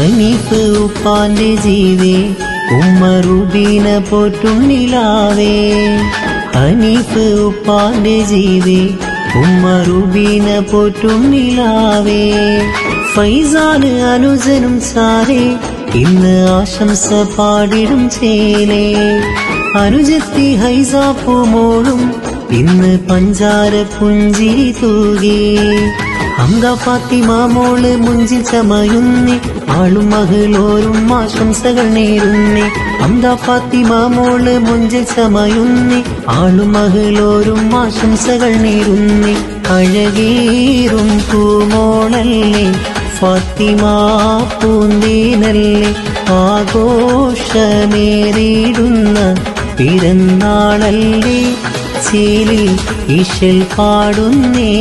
ഹനീഫ് ഉപ്പാന്റെ ജീവേ ഉമ്മ റുബീന പോറ്റുണ്ണിലാവേ. ഹനീഫ് ഉപ്പാന്റെ ജീവേ ഉമ്മ റുബീന പോറ്റുണ്ണിലാവേ. ഫൈസാന് അനുജനും സാരേ ഇന്ന് ആശംസ പാടിടും ചേലേ. അനുജത്തി ഹൈസാപ്പു മോളും ഇന്ന് പഞ്ചാര പുഞ്ചിരി തൂകി. ഹംദ ഫാത്തിമ മോള് മുഞ്ചിൽ ചമയുന്നേ ആളും മകളോരും ആശംസകൾ നേരുന്നേ. ഹംദ ഫാത്തിമ മോള് മുഞ്ചിൽ ചമയുന്നേ ആളും മകളോരും ആശംസകൾ നേരുന്നേ. അഴകേറും പൂമോളല്ലേ ഫാത്തിമ പൂന്തേനല്ലേ, ആഘോഷമേറിടുന്ന പിറന്നാളല്ലേ, ചേലിൽ ഇശൽ പാടുന്നേ.